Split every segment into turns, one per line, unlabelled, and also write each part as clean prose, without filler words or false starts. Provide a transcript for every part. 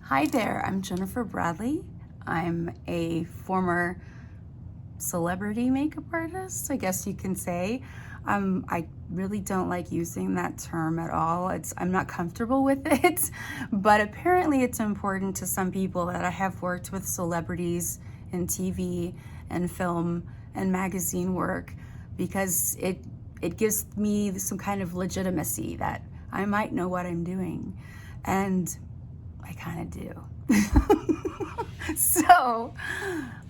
Hi there, I'm Jennifer Bradley. I'm a former celebrity makeup artist, I guess you can say. I really don't like using that term at all. I'm not comfortable with it, but apparently it's important to some people that I have worked with celebrities in TV and film and magazine work because it gives me some kind of legitimacy that I might know what I'm doing. And I kind of do. So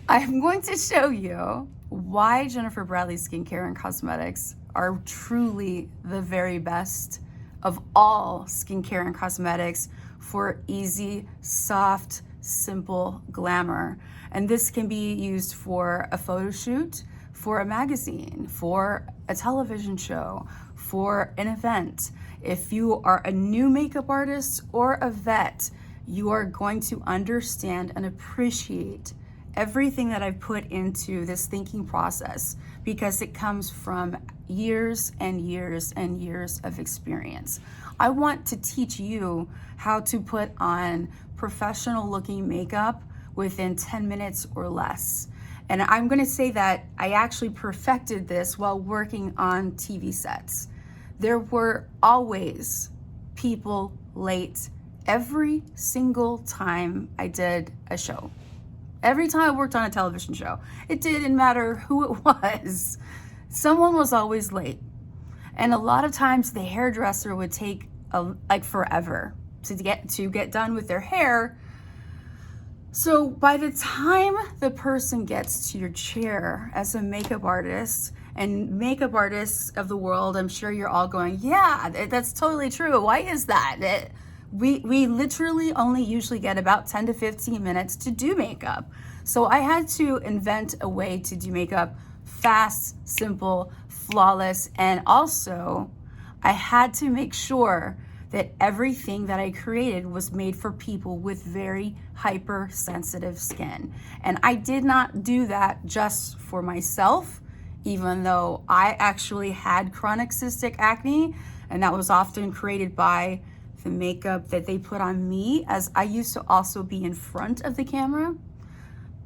I'm going to show you why Jennifer Bradley Skincare and Cosmetics are truly the very best of all skincare and cosmetics for easy, soft, simple glamour. And this can be used for a photo shoot, for a magazine, for a television show, for an event. If you are a new makeup artist or a vet, you are going to understand and appreciate everything that I've put into this thinking process because it comes from years and years and years of experience. I want to teach you how to put on professional looking makeup within 10 minutes or less. And I'm gonna say that I actually perfected this while working on TV sets. There were always people late every single time I did a show. Every time I worked on a television show, it didn't matter who it was. Someone was always late. And a lot of times the hairdresser would take like forever to get done with their hair. So by the time the person gets to your chair as a makeup artist, and makeup artists of the world, I'm sure you're all going, yeah, that's totally true. Why is that? We literally only usually get about 10 to 15 minutes to do makeup. So I had to invent a way to do makeup fast, simple, flawless, and also I had to make sure that everything that I created was made for people with very hypersensitive skin. And I did not do that just for myself, even though I actually had chronic cystic acne, and that was often created by the makeup that they put on me, as I used to also be in front of the camera.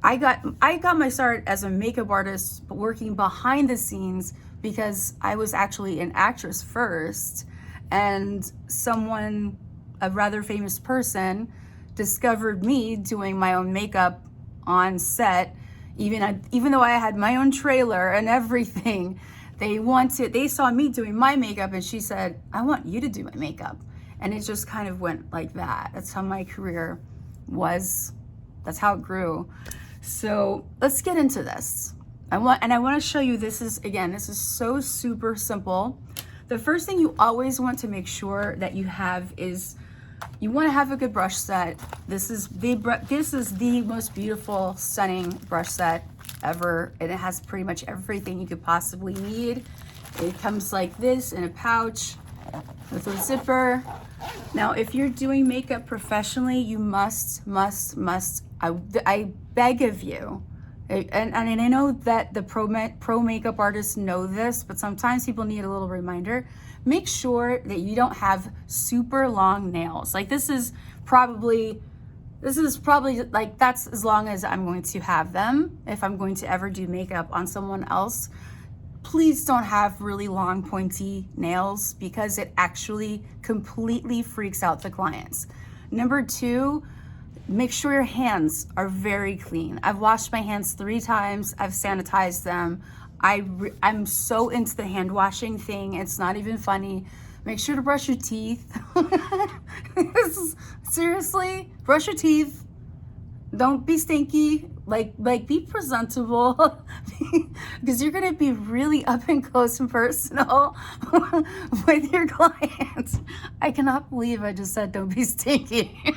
I got my start as a makeup artist working behind the scenes because I was actually an actress first, and someone, a rather famous person, discovered me doing my own makeup on set. Even though I had my own trailer and everything, they saw me doing my makeup, and she said, I want you to do my makeup. And it just kind of went like that. That's how my career was. That's how it grew. So let's get into this. I want to show you, this is so super simple. The first thing you always want to make sure that you have is you want to have a good brush set. This is the most beautiful, stunning brush set ever. And it has pretty much everything you could possibly need. It comes like this in a pouch with a zipper. Now, if you're doing makeup professionally, you must, I beg of you, and I know that the pro makeup artists know this, but sometimes people need a little reminder. Make sure that you don't have super long nails. Like this is probably like, that's as long as I'm going to have them if I'm going to ever do makeup on someone else. Please don't have really long pointy nails because it actually completely freaks out the clients. Number two, make sure your hands are very clean. I've washed my hands 3 times. I've sanitized them. I'm so into the hand washing thing. It's not even funny. Make sure to brush your teeth. Seriously, brush your teeth. Don't be stinky. Like be presentable because you're gonna be really up and close and personal with your clients. I cannot believe I just said don't be stinky.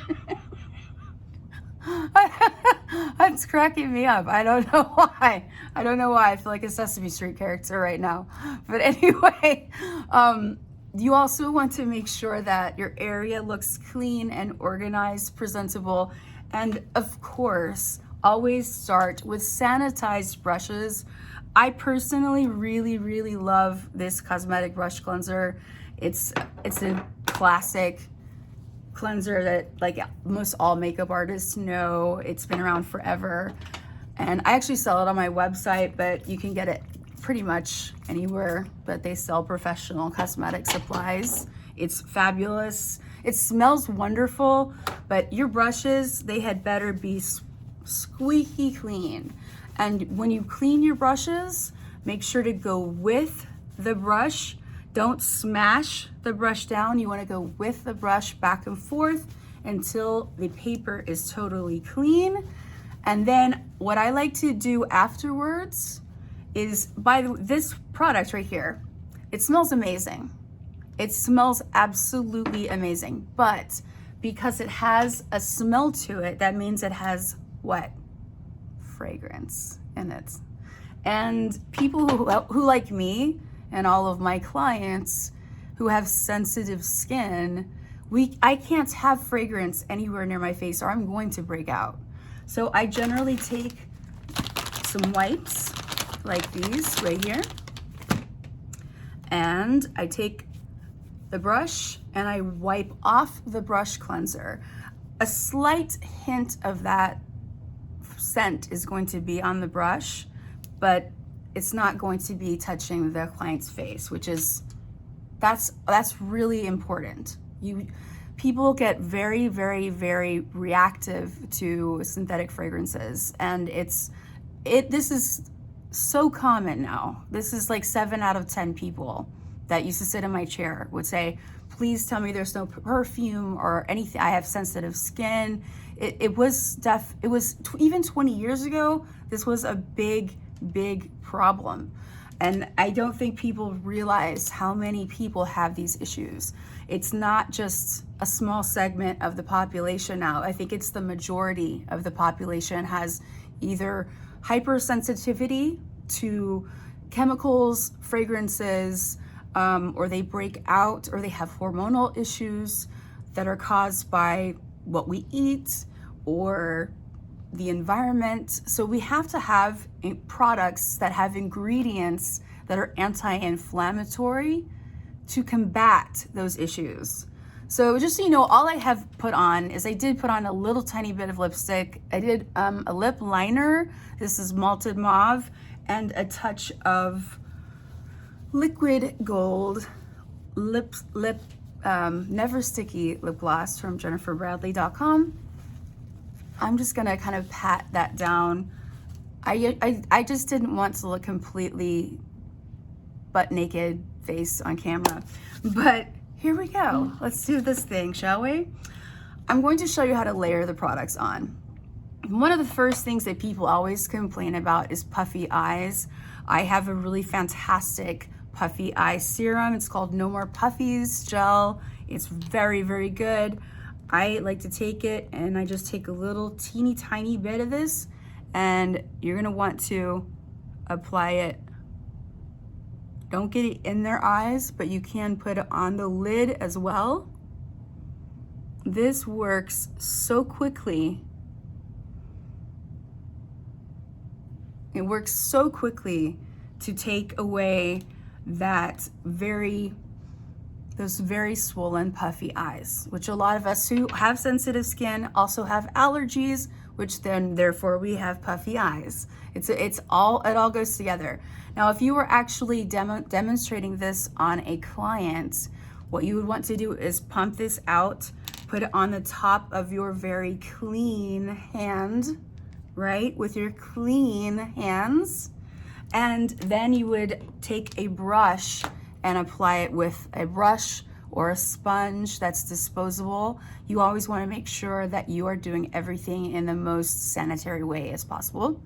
That's cracking me up. I don't know why. I feel like a Sesame Street character right now. But anyway, you also want to make sure that your area looks clean and organized, presentable, and of course, always start with sanitized brushes. I personally really love this cosmetic brush cleanser. It's a classic. cleanser that like most all makeup artists know. It's been around forever. And I actually sell it on my website, but you can get it pretty much anywhere that they sell professional cosmetic supplies. It's fabulous. It smells wonderful, but your brushes, they had better be squeaky clean. And when you clean your brushes, make sure to go with the brush. Don't smash the brush down. You want to go with the brush back and forth until the paper is totally clean. And then what I like to do afterwards is this product right here. It smells amazing. It smells absolutely amazing, but because it has a smell to it, that means it has what? Fragrance in it. And people who like me and all of my clients who have sensitive skin, I can't have fragrance anywhere near my face or I'm going to break out. So I generally take some wipes like these right here, and I take the brush and I wipe off the brush cleanser. A slight hint of that scent is going to be on the brush, but it's not going to be touching the client's face, which is, that's really important. People get very, very, very reactive to synthetic fragrances, and this is so common now. This is like 7 out of 10 people that used to sit in my chair would say, please tell me there's no perfume or anything. I have sensitive skin. It was even 20 years ago, this was a big, big problem. And I don't think people realize how many people have these issues. It's not just a small segment of the population now. I think it's the majority of the population has either hypersensitivity to chemicals, fragrances, or they break out, or they have hormonal issues that are caused by what we eat or the environment. So we have to have products that have ingredients that are anti-inflammatory to combat those issues. So just so you know, all I have put on is I did put on a little tiny bit of lipstick. I did a lip liner. This is Malted Mauve, and a touch of liquid gold never sticky lip gloss from jenniferbradley.com. I'm just gonna kind of pat that down. I just didn't want to look completely butt naked face on camera, but here we go. Let's do this thing, shall we? I'm going to show you how to layer the products on. One of the first things that people always complain about is puffy eyes. I have a really fantastic puffy eye serum. It's called No More Puffies gel. It's very, very good. I like to take it and I just take a little teeny tiny bit of this, and you're gonna want to apply it. Don't get it in their eyes, but you can put it on the lid as well. This works so quickly. It works so quickly to take away those very swollen puffy eyes, which a lot of us who have sensitive skin also have allergies, which then therefore we have puffy eyes. It all goes together. Now, if you were actually demonstrating this on a client, what you would want to do is pump this out, put it on the top of your very clean hand, right? With your clean hands. And then you would take a brush and apply it with a brush or a sponge that's disposable. You always want to make sure that you are doing everything in the most sanitary way as possible.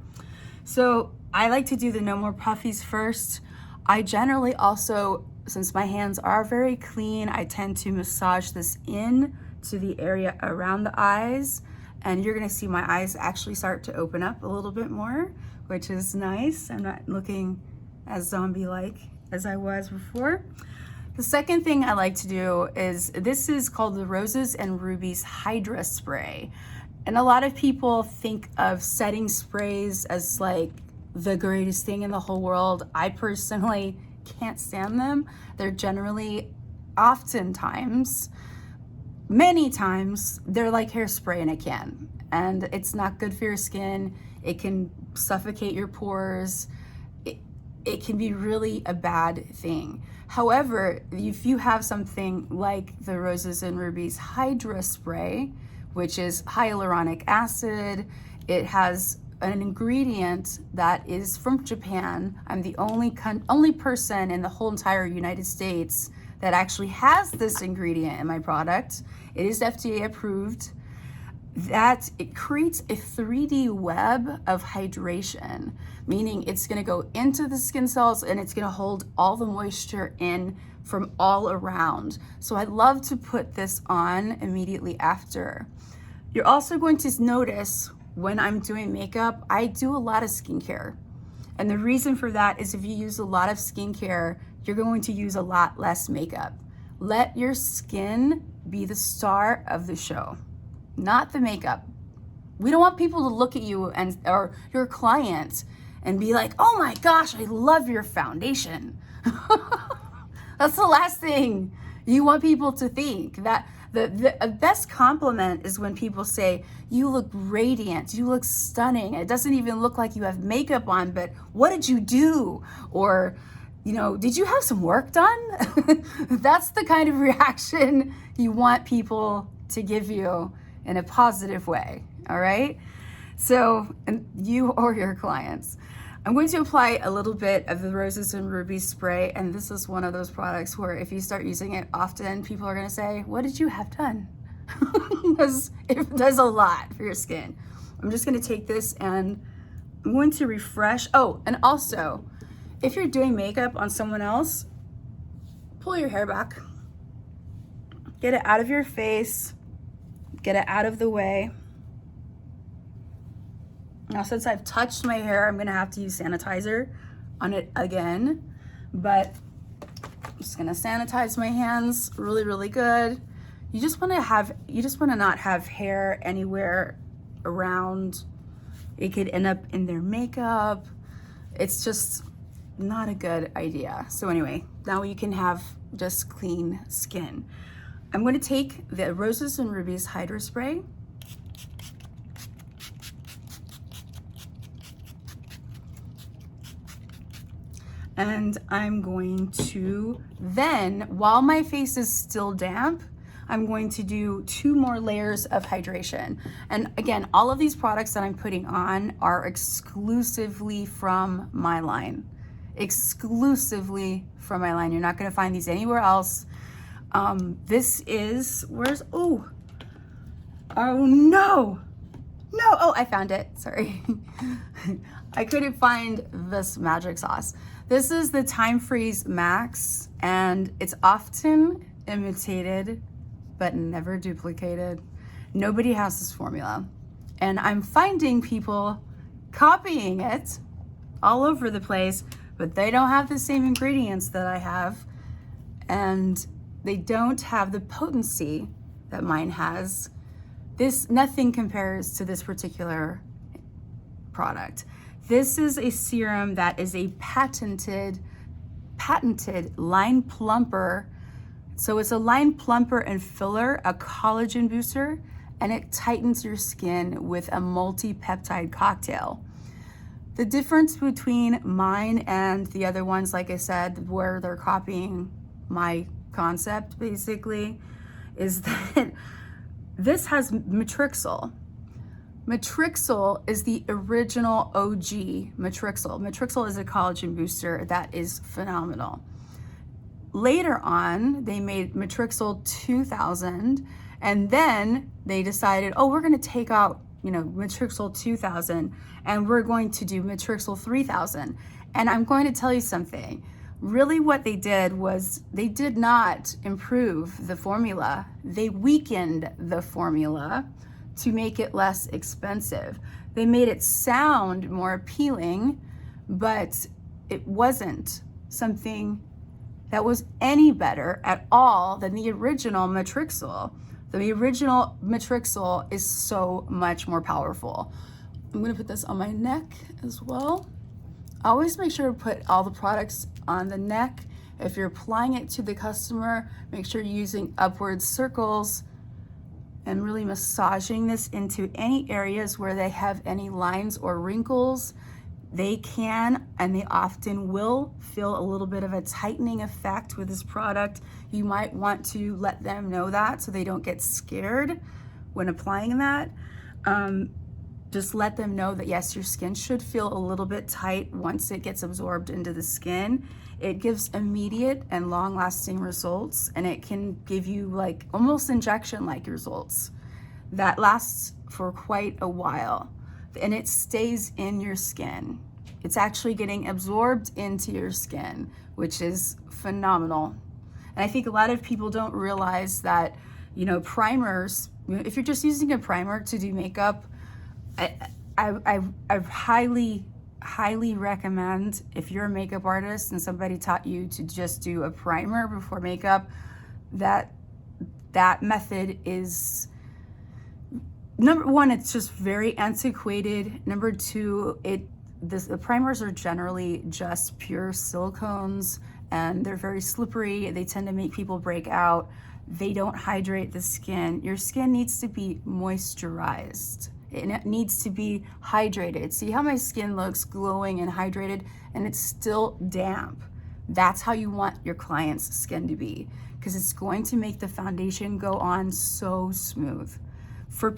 So I like to do the No More Puffies first. I generally also, since my hands are very clean, I tend to massage this in to the area around the eyes, and you're gonna see my eyes actually start to open up a little bit more, which is nice. I'm not looking as zombie-like as I was before. The second thing I like to do is, this is called the Roses and Rubies Hydra Spray. And a lot of people think of setting sprays as like the greatest thing in the whole world. I personally can't stand them. They're generally, oftentimes, many times they're like hairspray in a can, and it's not good for your skin. It can suffocate your pores. It can be really a bad thing. However, if you have something like the Roses and Rubies Hydra Spray, which is hyaluronic acid, it has an ingredient that is from Japan. I'm the only person in the whole entire United States that actually has this ingredient in my product. It is FDA approved. That it creates a 3D web of hydration, meaning it's going to go into the skin cells and it's going to hold all the moisture in from all around. So I love to put this on immediately after. You're also going to notice when I'm doing makeup, I do a lot of skincare. And the reason for that is if you use a lot of skincare, you're going to use a lot less makeup. Let your skin be the star of the show, not the makeup. We don't want people to look at you or your client and be like, oh my gosh, I love your foundation. That's the last thing you want people to think. That the best compliment is when people say, you look radiant, you look stunning. It doesn't even look like you have makeup on, but what did you do? Or, did you have some work done? That's the kind of reaction you want people to give you in a positive way, all right? So, and you or your clients. I'm going to apply a little bit of the Roses and Rubies spray, and this is one of those products where if you start using it often, people are gonna say, what did you have done? Because it does a lot for your skin. I'm just gonna take this and I'm going to refresh. Oh, and also, if you're doing makeup on someone else, pull your hair back. Get it out of your face. Get it out of the way. Now, since I've touched my hair, I'm gonna have to use sanitizer on it again, but I'm just gonna sanitize my hands really, really good. You just wanna not have hair anywhere around. It could end up in their makeup. It's just not a good idea. So anyway, now you can have just clean skin. I'm going to take the Roses and Rubies Hydra Spray. And I'm going to then, while my face is still damp, I'm going to do 2 more layers of hydration. And again, all of these products that I'm putting on are exclusively from my line. Exclusively from my line. You're not going to find these anywhere else. This is, oh no, oh, I found it, sorry. I couldn't find this magic sauce. This is the Time Freeze Max, and it's often imitated, but never duplicated. Nobody has this formula. And I'm finding people copying it all over the place, but they don't have the same ingredients that I have. And they don't have the potency that mine has. Nothing compares to this particular product. This is a serum that is a patented line plumper. So it's a line plumper and filler, a collagen booster, and it tightens your skin with a multi-peptide cocktail. The difference between mine and the other ones, like I said, where they're copying my concept basically, is that this has Matrixyl. Matrixyl is the original OG Matrixyl. Matrixyl is a collagen booster that is phenomenal. Later on, they made Matrixyl 2000, and then they decided, oh, we're gonna take out, Matrixyl 2000, and we're going to do Matrixyl 3000. And I'm going to tell you something. Really what they did was they did not improve the formula. They weakened the formula to make it less expensive. They made it sound more appealing, but it wasn't something that was any better at all than the original Matrixyl. The original Matrixyl is so much more powerful. I'm gonna put this on my neck as well. Always make sure to put all the products on the neck. If you're applying it to the customer, make sure you're using upward circles and really massaging this into any areas where they have any lines or wrinkles. They can, and they often will, feel a little bit of a tightening effect with this product. You might want to let them know that so they don't get scared when applying that. Just let them know that yes, your skin should feel a little bit tight once it gets absorbed into the skin. It gives immediate and long-lasting results, and it can give you like almost injection-like results that lasts for quite a while, and it stays in your skin. It's actually getting absorbed into your skin, which is phenomenal. And I think a lot of people don't realize that, you know, primers, if you're just using a primer to do makeup, I highly recommend, if you're a makeup artist and somebody taught you to just do a primer before makeup, that method is, number one, it's just very antiquated. Number two, the primers are generally just pure silicones, and they're very slippery. They tend to make people break out. They don't hydrate the skin. Your skin needs to be moisturized. It needs to be hydrated. See how my skin looks glowing and hydrated, and it's still damp. That's how you want your client's skin to be, because it's going to make the foundation go on so smooth. For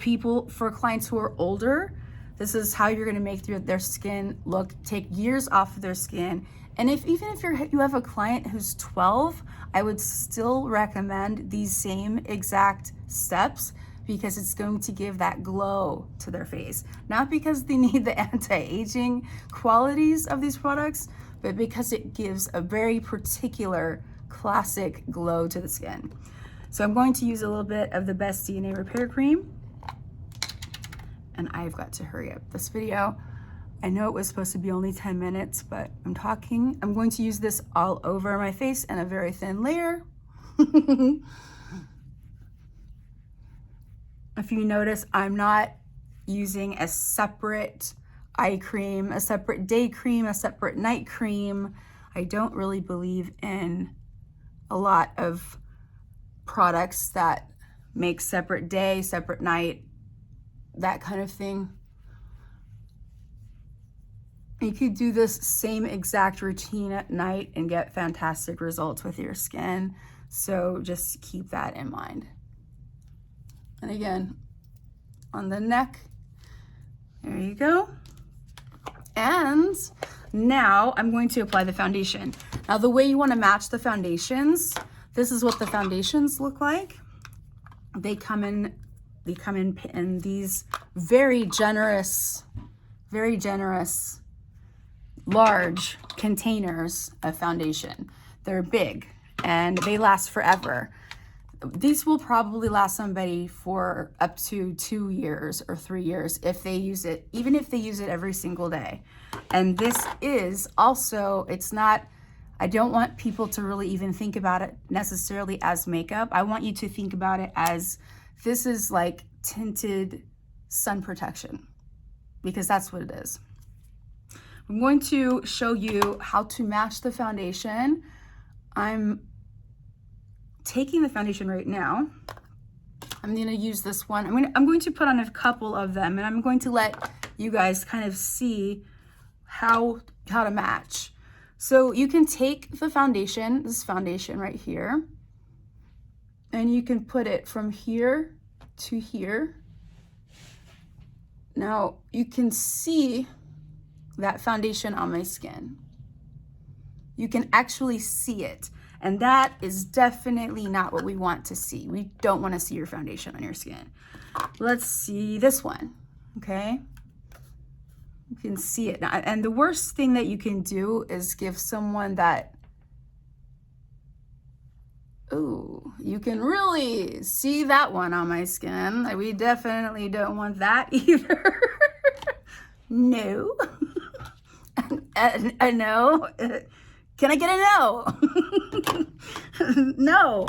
clients who are older, this is how you're gonna make their skin take years off of their skin. And even if you have a client who's 12, I would still recommend these same exact steps, because it's going to give that glow to their face. Not because they need the anti-aging qualities of these products, but because it gives a very particular classic glow to the skin. So I'm going to use a little bit of the Best DNA Repair Cream. And I've got to hurry up this video. I know it was supposed to be only 10 minutes, but I'm talking. I'm going to use this all over my face in a very thin layer. If you notice, I'm not using a separate eye cream, a separate day cream, a separate night cream. I don't really believe in a lot of products that make separate day, separate night, that kind of thing. You could do this same exact routine at night and get fantastic results with your skin. So just keep that in mind. And again, on the neck, there you go. And now I'm going to apply the foundation. Now the way you want to match the foundations, this is what the foundations look like. They come in these very generous, large containers of foundation. They're big and they last forever. These will probably last somebody for up to 2 years or 3 years if they use it, even if they use it every single day. And this is also, it's not, I don't want people to really even think about it necessarily as makeup. I want you to think about it as, this is like tinted sun protection, because that's what it is. I'm going to show you how to match the foundation. I'm taking the foundation right now. I'm going to use this one. I'm going to put on a couple of them, and I'm going to let you guys kind of see how to match. So you can take the foundation, this foundation right here, and you can put it from here to here. Now you can see that foundation on my skin. You can actually see it. And that is definitely not what we want to see. We don't want to see your foundation on your skin. Let's see this one, okay? You can see it. And the worst thing that you can do is give someone that, ooh, you can really see that one on my skin. We definitely don't want that either. No. A no. Can I get a no? No,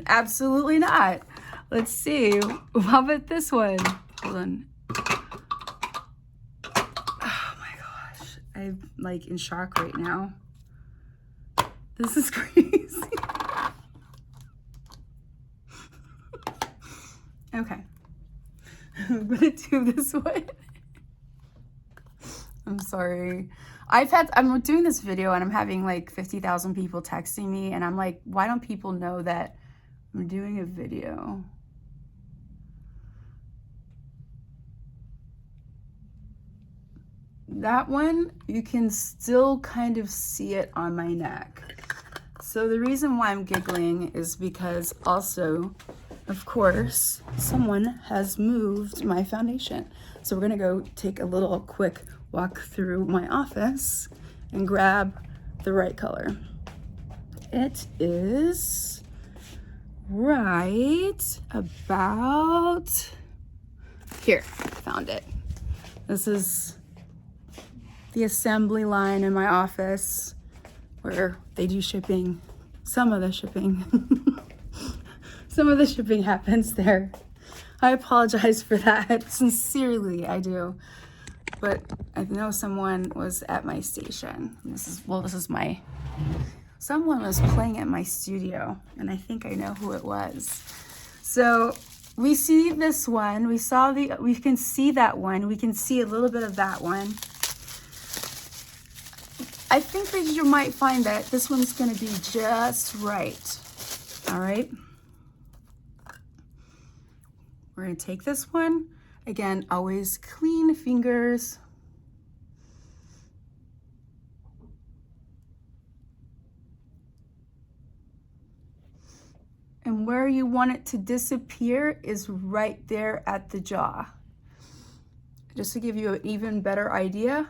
absolutely not. Let's see. How about this one? Hold on. Oh my gosh. I'm like in shock right now. This is crazy. Okay. I'm gonna do this one. I'm sorry. I'm doing this video and I'm having like 50,000 people texting me, and I'm like, why don't people know that I'm doing a video? That one, you can still kind of see it on my neck. So the reason why I'm giggling is because also, of course, someone has moved my foundation. So we're gonna go take a little quick walk through my office and grab the right color. It is right about here. Found it. This is the assembly line in my office where they do shipping. Some of the shipping. Some of the shipping happens there. I apologize for that. Sincerely, I do. But I know someone was at my station. Someone was playing at my studio, and I think I know who it was. So we see this one, we can see that one, we can see a little bit of that one. I think that you might find that this one's gonna be just right. All right. We're gonna take this one. Again, always clean fingers. And where you want it to disappear is right there at the jaw. Just to give you an even better idea.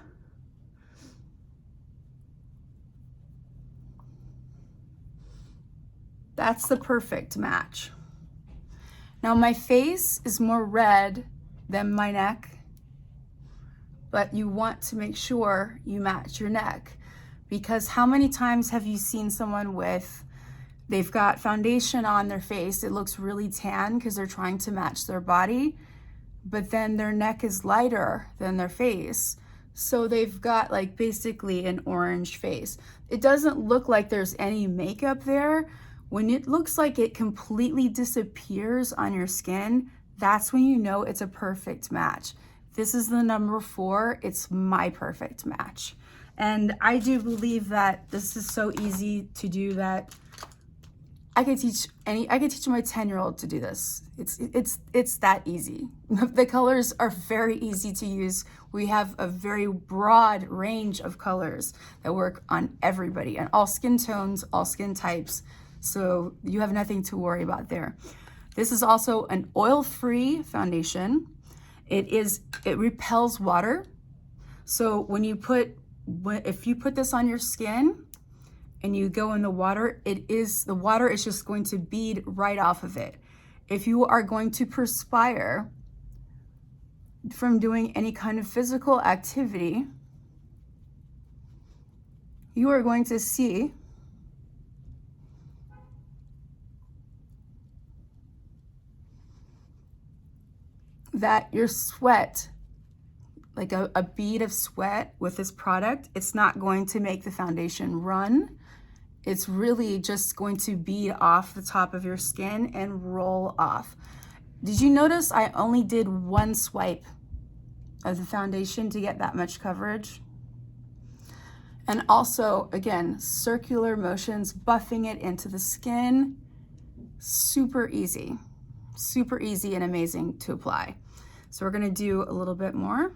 That's the perfect match. Now my face is more red than my neck, but you want to make sure you match your neck, because how many times have you seen someone they've got foundation on their face, it looks really tan because they're trying to match their body, but then their neck is lighter than their face. So they've got like basically an orange face. It doesn't look like there's any makeup there. When it looks like it completely disappears on your skin, that's when you know it's a perfect match. This is the number 4. It's my perfect match. And I do believe that this is so easy to do that I could teach my 10-year-old to do this. It's that easy. The colors are very easy to use. We have a very broad range of colors that work on everybody and all skin tones, all skin types. So you have nothing to worry about there. This is also an oil-free foundation. It repels water. So if you put this on your skin and you go in the water, the water is just going to bead right off of it. If you are going to perspire from doing any kind of physical activity, you are going to see that your sweat, like a bead of sweat with this product, it's not going to make the foundation run. It's really just going to bead off the top of your skin and roll off. Did you notice I only did one swipe of the foundation to get that much coverage? And also, again, circular motions, buffing it into the skin, super easy and amazing to apply. So we're gonna do a little bit more.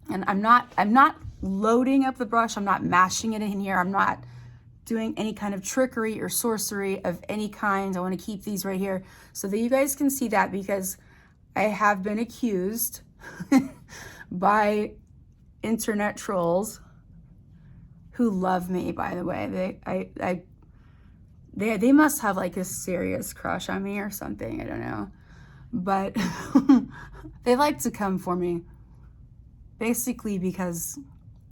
And I'm not loading up the brush, I'm not mashing it in here, I'm not doing any kind of trickery or sorcery of any kind. I wanna keep these right here so that you guys can see that, because I have been accused by internet trolls who love me, by the way. They must have like a serious crush on me or something, I don't know. But they like to come for me, basically because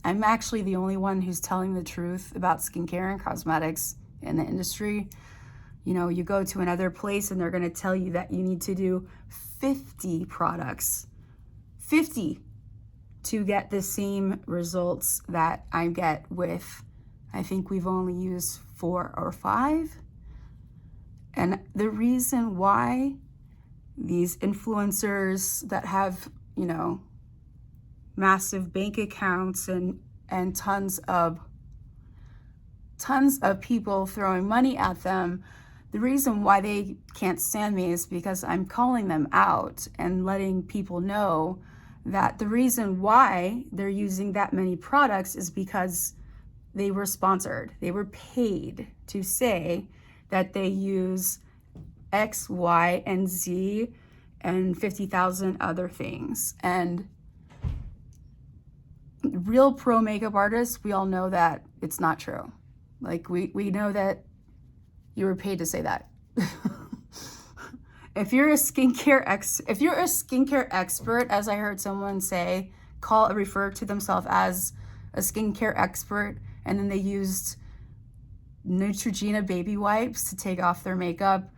I'm actually the only one who's telling the truth about skincare and cosmetics in the industry. You know, you go to another place and they're gonna tell you that you need to do 50 products, 50, to get the same results that I get with, I think we've only used 4 or 5. And the reason why these influencers that have, you know, massive bank accounts and tons of people throwing money at them. The reason why they can't stand me is because I'm calling them out and letting people know that the reason why they're using that many products is because they were sponsored. They were paid to say that they use X, Y, and Z and 50,000 other things. And real pro makeup artists, we all know that it's not true. Like we know that you were paid to say that. If you're a skincare expert, as I heard someone say, refer to themselves as a skincare expert, and then they used Neutrogena baby wipes to take off their makeup,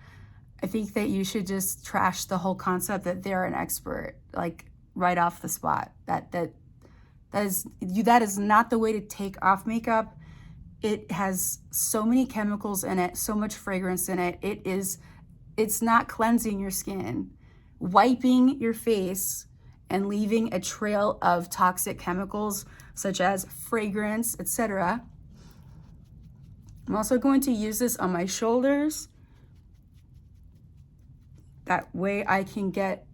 I think that you should just trash the whole concept that they're an expert, like right off the spot. That is not the way to take off makeup. It has so many chemicals in it, so much fragrance in it. It's not cleansing your skin. Wiping your face and leaving a trail of toxic chemicals such as fragrance, etc. I'm also going to use this on my shoulders. That way I can get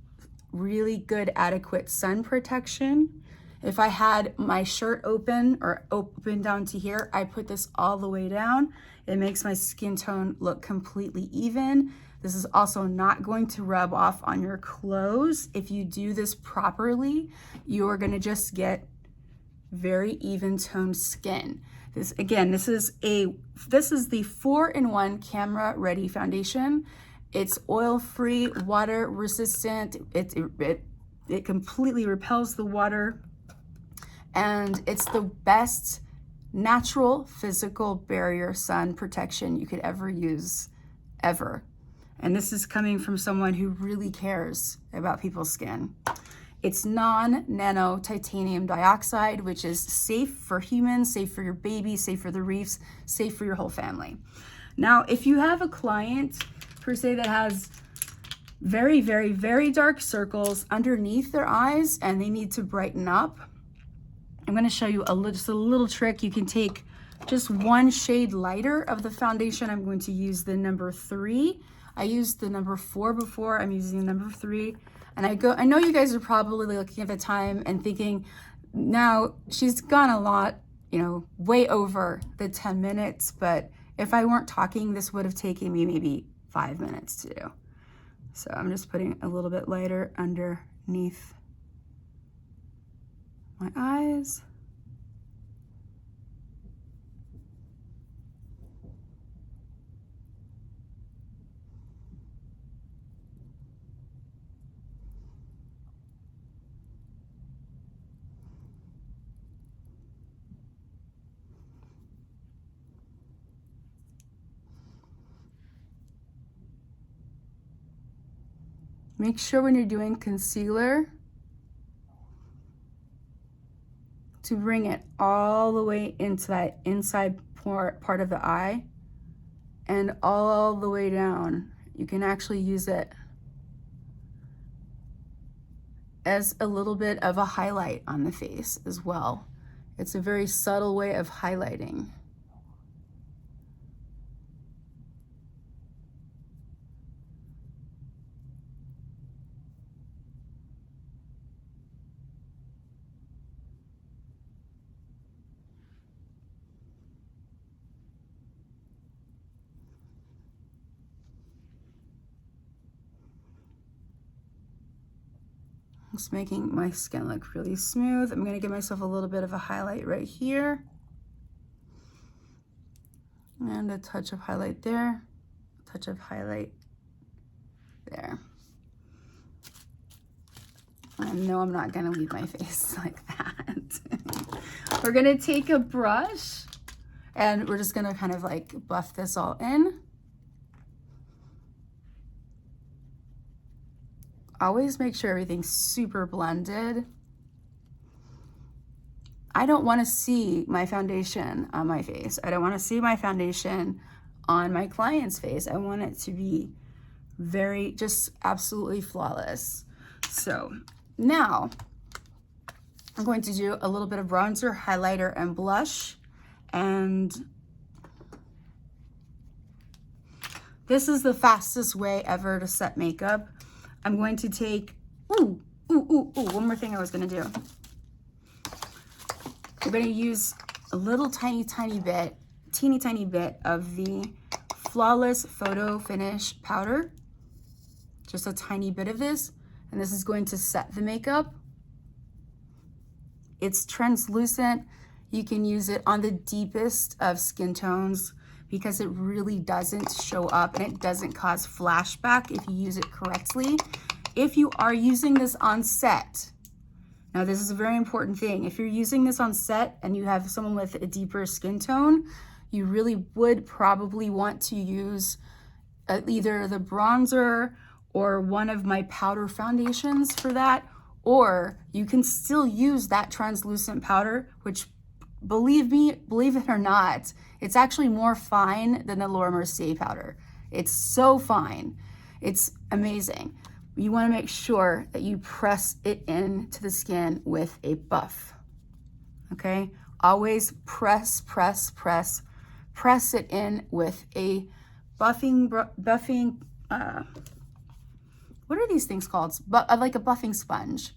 really good, adequate sun protection. If I had my shirt open or open down to here, I put this all the way down. It makes my skin tone look completely even. This is also not going to rub off on your clothes. If you do this properly, you are gonna just get very even toned skin. This is the 4-in-1 camera ready foundation. It's oil-free, water resistant. It completely repels the water. And it's the best natural physical barrier sun protection you could ever use, ever. And this is coming from someone who really cares about people's skin. It's non-nano titanium dioxide, which is safe for humans, safe for your baby, safe for the reefs, safe for your whole family. Now, if you have a client, per se, that has very, very, very dark circles underneath their eyes and they need to brighten up, I'm gonna show you just a little trick. You can take just one shade lighter of the foundation. I'm going to use the number 3. I used the number 4 before, I'm using the number 3. And I know you guys are probably looking at the time and thinking, now she's gone a lot, you know, way over the 10 minutes, but if I weren't talking, this would have taken me maybe 5 minutes to do. So I'm just putting a little bit lighter underneath my eyes. Make sure when you're doing concealer to bring it all the way into that inside part of the eye and all the way down. You can actually use it as a little bit of a highlight on the face as well. It's a very subtle way of highlighting. Just making my skin look really smooth. I'm gonna give myself a little bit of a highlight right here. And a touch of highlight there, a touch of highlight there. I know I'm not gonna leave my face like that. We're gonna take a brush and we're just gonna kind of like buff this all in. Always make sure everything's super blended. I don't want to see my foundation on my face. I don't want to see my foundation on my client's face. I want it to be Very, just absolutely flawless. So now I'm going to do a little bit of bronzer, highlighter, and blush. And this is the fastest way ever to set makeup. I'm going to take, one more thing I was gonna do. I'm gonna use a little teeny tiny bit of the Flawless Photo Finish powder. Just a tiny bit of this, and this is going to set the makeup. It's translucent. You can use it on the deepest of skin tones because it really doesn't show up and it doesn't cause flashback if you use it correctly. If you are using this on set, now this is a very important thing. If you're using this on set and you have someone with a deeper skin tone, you really would probably want to use either the bronzer or one of my powder foundations for that, or you can still use that translucent powder, which believe it or not, it's actually more fine than the Laura Mercier powder. It's so fine. It's amazing. You want to make sure that you press it into the skin with a buff. Okay? Always press it in with a buffing, what are these things called? Like a buffing sponge.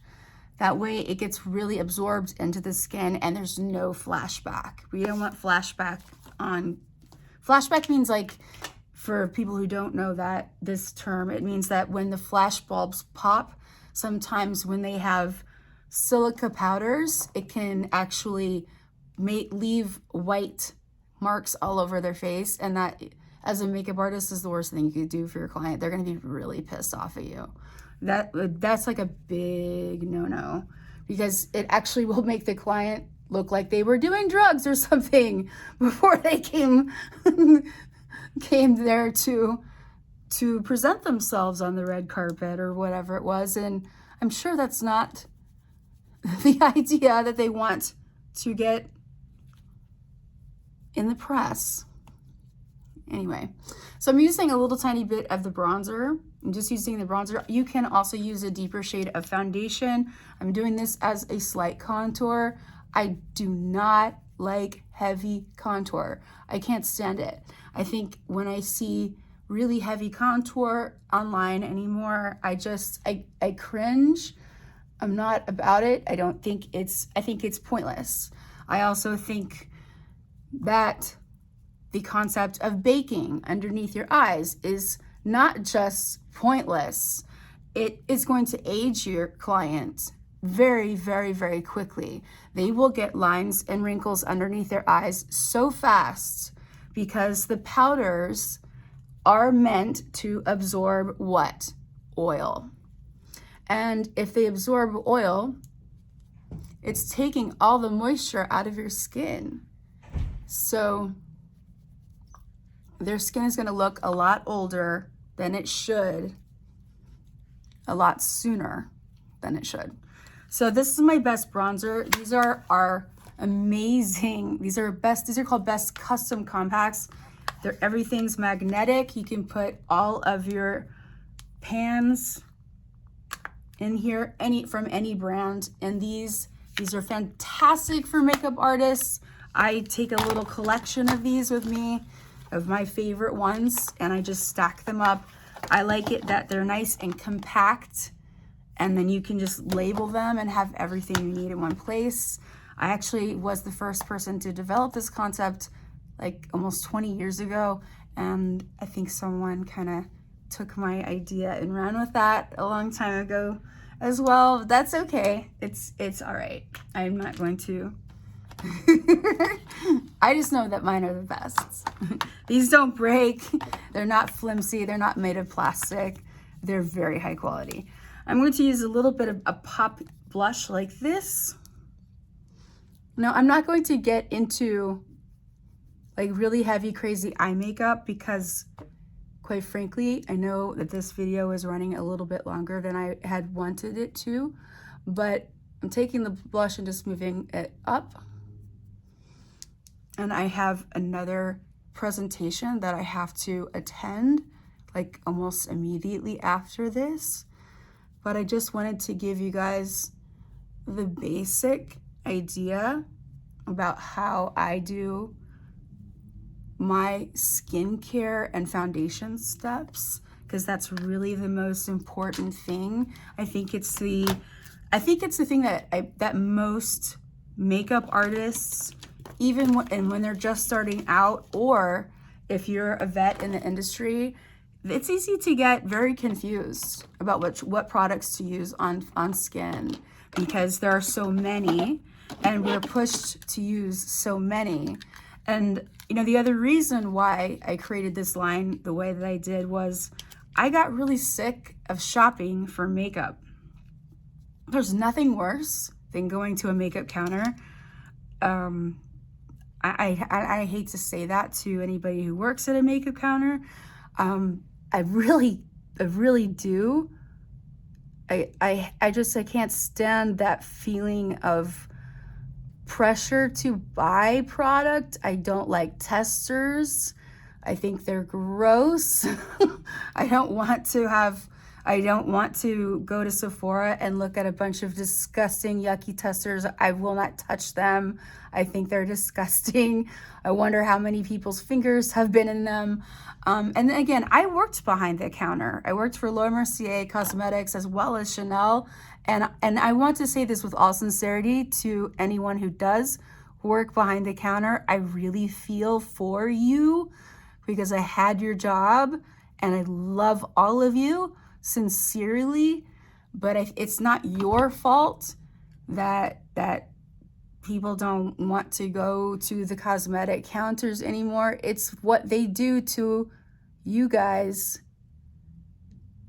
That way it gets really absorbed into the skin and there's no flashback. We don't want flashback on. Flashback means, like, for people who don't know that this term, it means that when the flash bulbs pop, sometimes when they have silica powders, it can actually leave white marks all over their face, and that, as a makeup artist, is the worst thing you could do for your client. They're going to be really pissed off at you. That's like a big no-no, because it actually will make the client look like they were doing drugs or something before they came there to present themselves on the red carpet or whatever it was. And I'm sure that's not the idea that they want to get in the press. Anyway, so I'm using a little tiny bit of the bronzer. I'm just using the bronzer. You can also use a deeper shade of foundation. I'm doing this as a slight contour. I do not like heavy contour. I can't stand it. I think when I see really heavy contour online anymore, I cringe. I'm not about it. I think it's pointless. I also think that the concept of baking underneath your eyes is not just pointless. It is going to age your client very, very, very quickly. They will get lines and wrinkles underneath their eyes so fast because the powders are meant to absorb what? Oil. And if they absorb oil, it's taking all the moisture out of your skin. So their skin is going to look a lot older than it should, a lot sooner than it should. So this is my best bronzer. These are amazing. These are called Best Custom Compacts. Everything's magnetic. You can put all of your pans in here, from any brand. And these are fantastic for makeup artists. I take a little collection of these with me, of my favorite ones, and I just stack them up. I like it that they're nice and compact, and then you can just label them and have everything you need in one place. I actually was the first person to develop this concept like almost 20 years ago, and I think someone kind of took my idea and ran with that a long time ago as well. That's okay. It's all right. I'm not going to. I just know that mine are the best. These don't break. They're not flimsy. They're not made of plastic. They're very high quality. I'm going to use a little bit of a pop blush like this. Now, I'm not going to get into like really heavy, crazy eye makeup because, quite frankly, I know that this video is running a little bit longer than I had wanted it to, but I'm taking the blush and just moving it up. And I have another presentation that I have to attend like almost immediately after this, but I just wanted to give you guys the basic idea about how I do my skincare and foundation steps, because that's really the most important thing. I think it's the thing that most makeup artists, even when they're just starting out, or if you're a vet in the industry, it's easy to get very confused about what products to use on skin, because there are so many and we're pushed to use so many. And you know, the other reason why I created this line the way that I did was I got really sick of shopping for makeup. There's nothing worse than going to a makeup counter. I hate to say that to anybody who works at a makeup counter. I really do. I can't stand that feeling of pressure to buy product. I don't like testers. I think they're gross. I don't want to go to Sephora and look at a bunch of disgusting, yucky testers. I will not touch them. I think they're disgusting. I wonder how many people's fingers have been in them. And then again, I worked behind the counter. I worked for Laura Mercier Cosmetics as well as Chanel. And I want to say this with all sincerity to anyone who does work behind the counter. I really feel for you, because I had your job and I love all of you sincerely, but it's not your fault that people don't want to go to the cosmetic counters anymore. It's what they do to you guys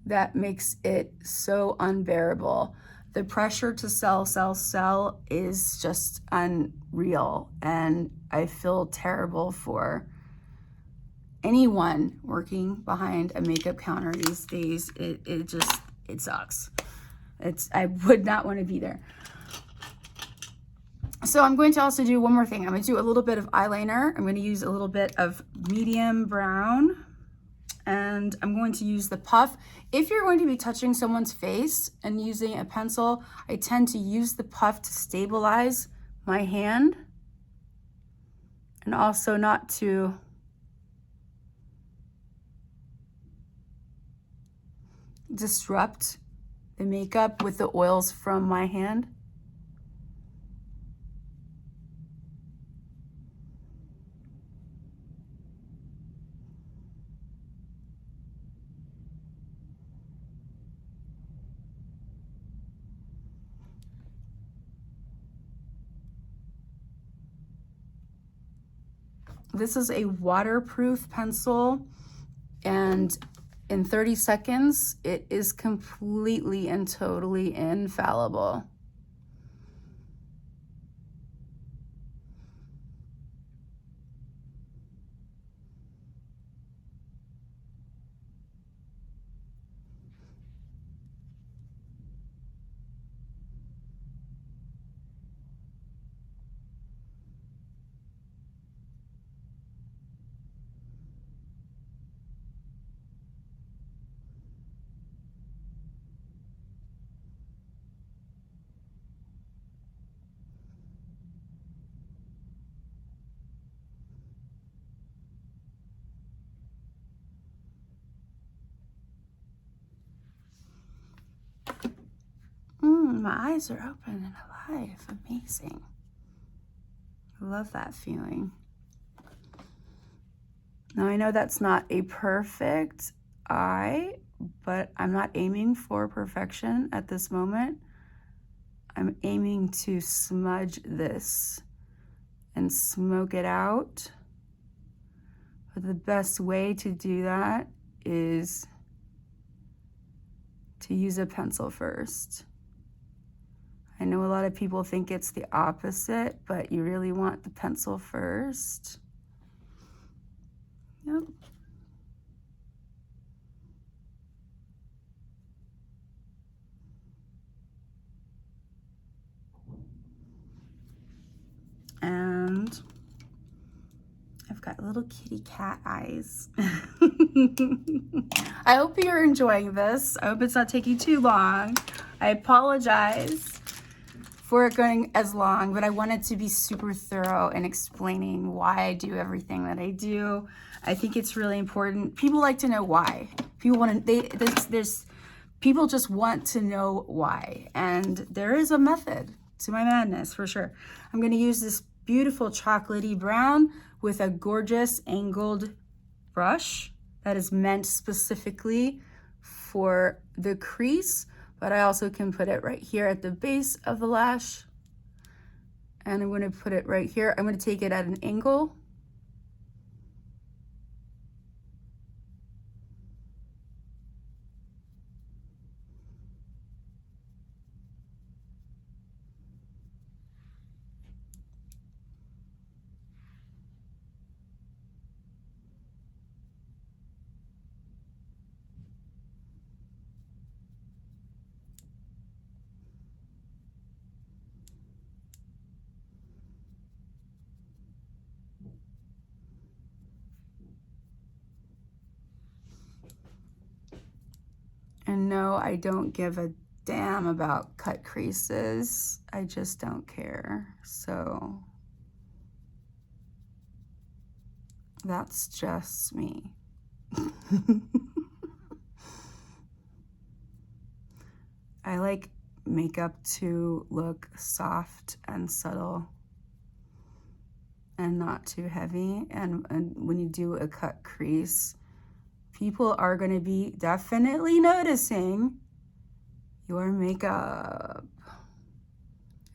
that makes it so unbearable. The pressure to sell is just unreal, and I feel terrible for anyone working behind a makeup counter these days. It sucks. I would not want to be there. So I'm going to also do one more thing. I'm going to do a little bit of eyeliner. I'm going to use a little bit of medium brown, and I'm going to use the puff. If you're going to be touching someone's face and using a pencil, I tend to use the puff to stabilize my hand, and also not to disrupt the makeup with the oils from my hand. This is a waterproof pencil, and in 30 seconds, it is completely and totally infallible. My eyes are open and alive. Amazing. I love that feeling. Now I know that's not a perfect eye, but I'm not aiming for perfection at this moment. I'm aiming to smudge this and smoke it out. But the best way to do that is to use a pencil first. I know a lot of people think it's the opposite, but you really want the pencil first. Yep. And I've I've got little kitty cat eyes. I hope you're enjoying this. I hope it's not taking too long. I apologize for it going as long, but I wanted to be super thorough in explaining why I do everything that I do. I think it's really important. People like to know why. People want to, people just want to know why. And there is a method to my madness for sure. I'm going to use this beautiful chocolatey brown with a gorgeous angled brush that is meant specifically for the crease, but I also can put it right here at the base of the lash. And I'm going to put it right here. I'm going to take it at an angle. And no, I don't give a damn about cut creases. I just don't care. So that's just me. I like makeup to look soft and subtle and not too heavy. And when you do a cut crease, people are going to be definitely noticing your makeup.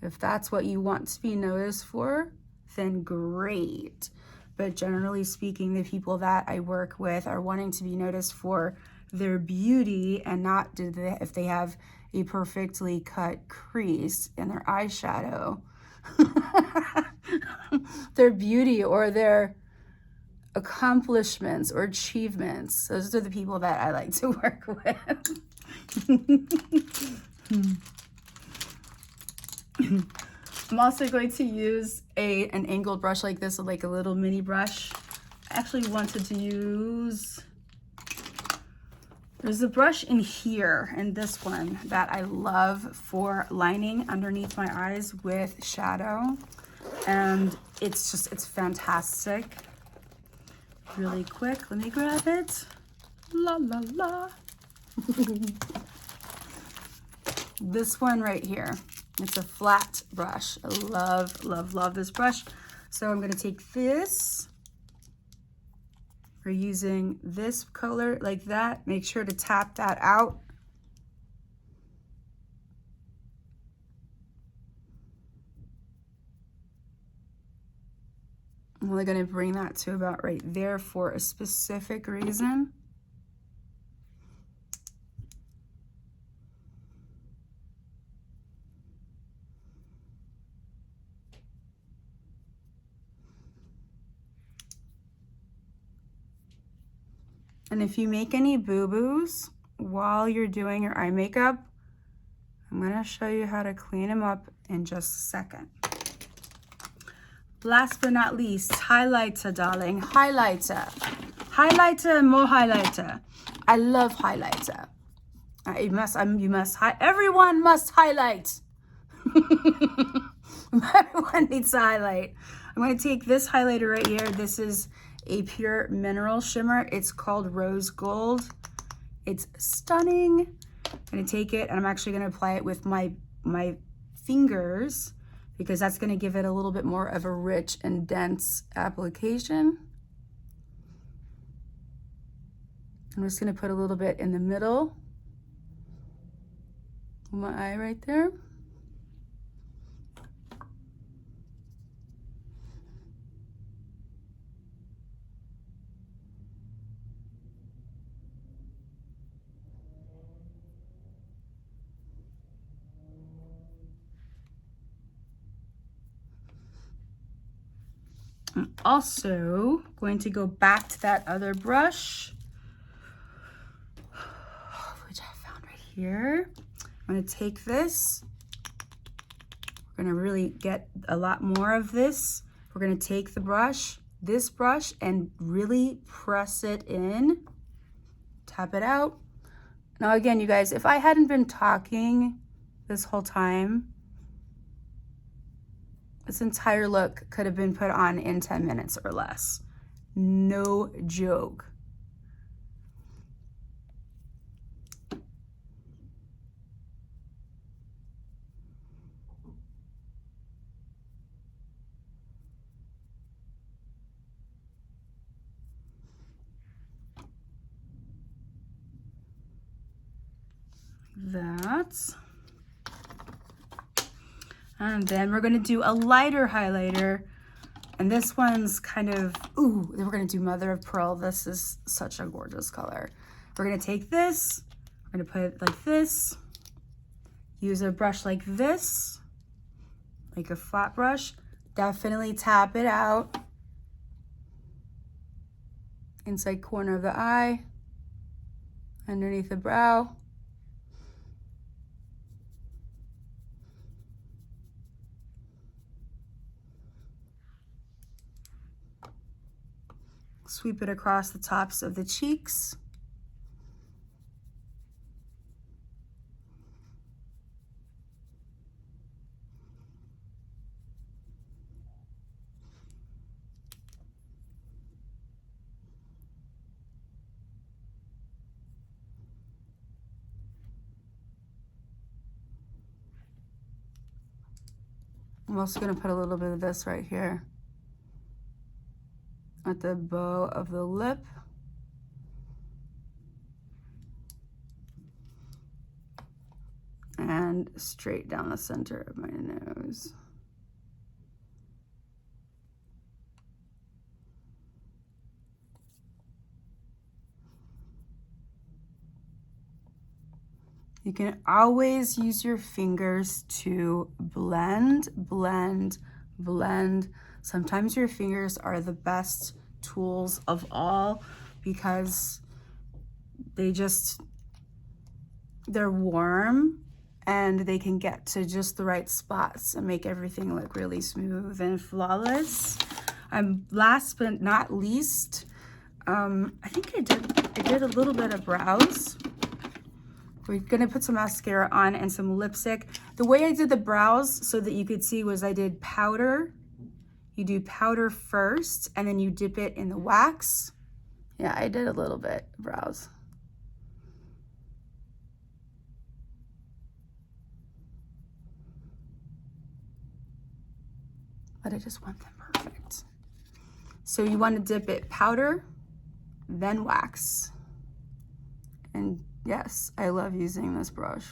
If that's what you want to be noticed for, then great. But generally speaking, the people that I work with are wanting to be noticed for their beauty and not if they have a perfectly cut crease in their eyeshadow. Their beauty or their accomplishments or achievements. Those are the people that I like to work with. I'm also going to use an angled brush like this, like a little mini brush. I actually wanted to use, there's a brush in here, and this one that I love for lining underneath my eyes with shadow. And it's fantastic. Really quick, let me grab it. La la la. This one right here, it's a flat brush. I love, love, love this brush. So I'm gonna take this. We're using this color like that. Make sure to tap that out. I'm only going to bring that to about right there for a specific reason. And if you make any boo-boos while you're doing your eye makeup, I'm going to show you how to clean them up in just a second. Last but not least, highlighter, darling. Highlighter. Highlighter and more highlighter. I love highlighter. Everyone must highlight. Everyone needs to highlight. I'm going to take this highlighter right here. This is a pure mineral shimmer. It's called Rose Gold. It's stunning. I'm going to take it and I'm actually going to apply it with my fingers, because that's going to give it a little bit more of a rich and dense application. I'm just going to put a little bit in the middle of my eye right there. I'm also going to go back to that other brush, which I found right here. I'm going to take this. We're going to really get a lot more of this. We're going to take the brush, this brush and really press it in, tap it out. Now again, you guys, if I hadn't been talking this whole time, this entire look could have been put on in 10 minutes or less. No joke. That. And then we're gonna do a lighter highlighter. And this one's kind of, ooh, then we're gonna do Mother of Pearl. This is such a gorgeous color. We're gonna take this, we're gonna put it like this, use a brush like this, like a flat brush, definitely tap it out. Inside corner of the eye, underneath the brow. Sweep it across the tops of the cheeks. I'm also going to put a little bit of this right here at the bow of the lip. And straight down the center of my nose. You can always use your fingers to blend, blend, blend. Sometimes your fingers are the best tools of all because they're warm and they can get to just the right spots and make everything look really smooth and flawless. Last but not least, I think I did a little bit of brows. We're gonna put some mascara on and some lipstick. The way I did the brows so that you could see was I did powder. You do powder first and then you dip it in the wax. Yeah, I did a little bit of brows. But I just want them perfect. So you want to dip it powder, then wax. And yes, I love using this brush.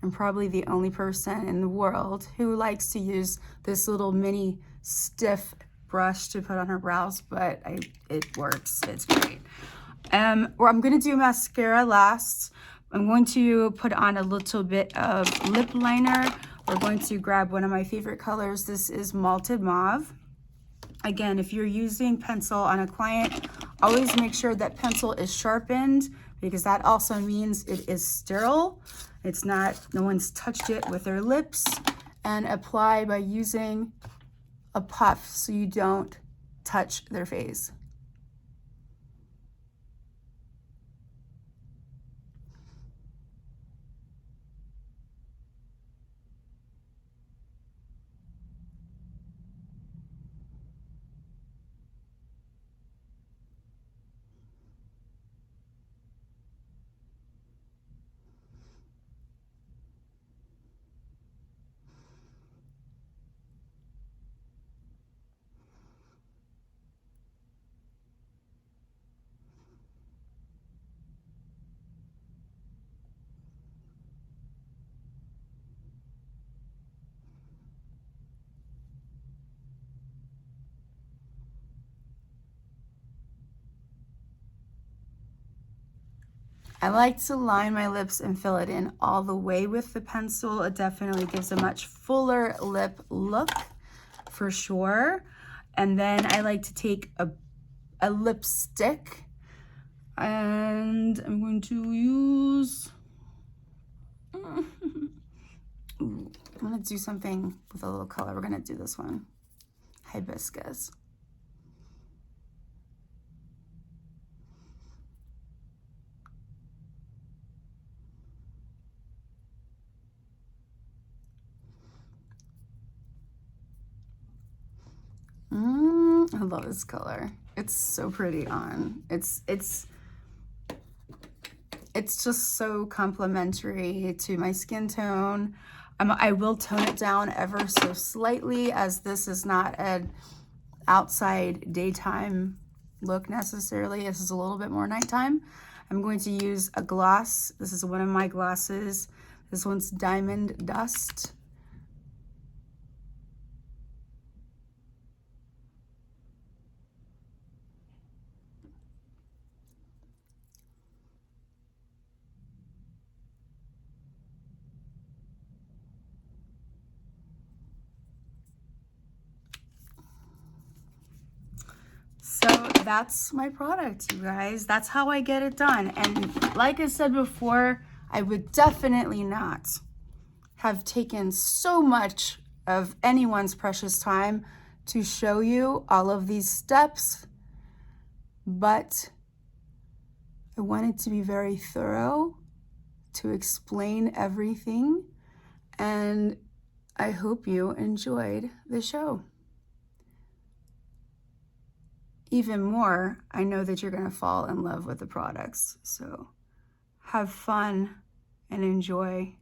I'm probably the only person in the world who likes to use this little mini stiff brush to put on her brows, but it works, it's great. I'm gonna do mascara last. I'm going to put on a little bit of lip liner. We're going to grab one of my favorite colors. This is Malted Mauve. Again, if you're using pencil on a client, always make sure that pencil is sharpened because that also means it is sterile. It's not, no one's touched it with their lips. And apply by using a puff so you don't touch their face. I like to line my lips and fill it in all the way with the pencil. It definitely gives a much fuller lip look for sure. And then I like to take a lipstick and I'm going to use, ooh, I'm gonna do something with a little color. We're gonna do this one. I hibiscus. I love this color. It's so pretty on. It's just so complimentary to my skin tone. I will tone it down ever so slightly, as this is not an outside daytime look necessarily. This is a little bit more nighttime. I'm going to use a gloss. This is one of my glosses. This one's Diamond Dust. So that's my product, you guys. That's how I get it done. And like I said before, I would definitely not have taken so much of anyone's precious time to show you all of these steps, but I wanted to be very thorough to explain everything, and I hope you enjoyed the show. Even more, I know that you're going to fall in love with the products. So have fun and enjoy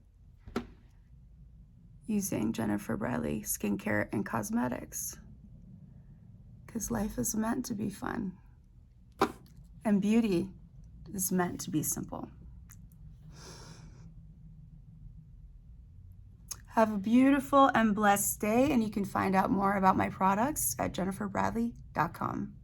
using Jennifer Bradley skincare and cosmetics, because life is meant to be fun and beauty is meant to be simple. Have a beautiful and blessed day, and you can find out more about my products at jenniferbradley.com.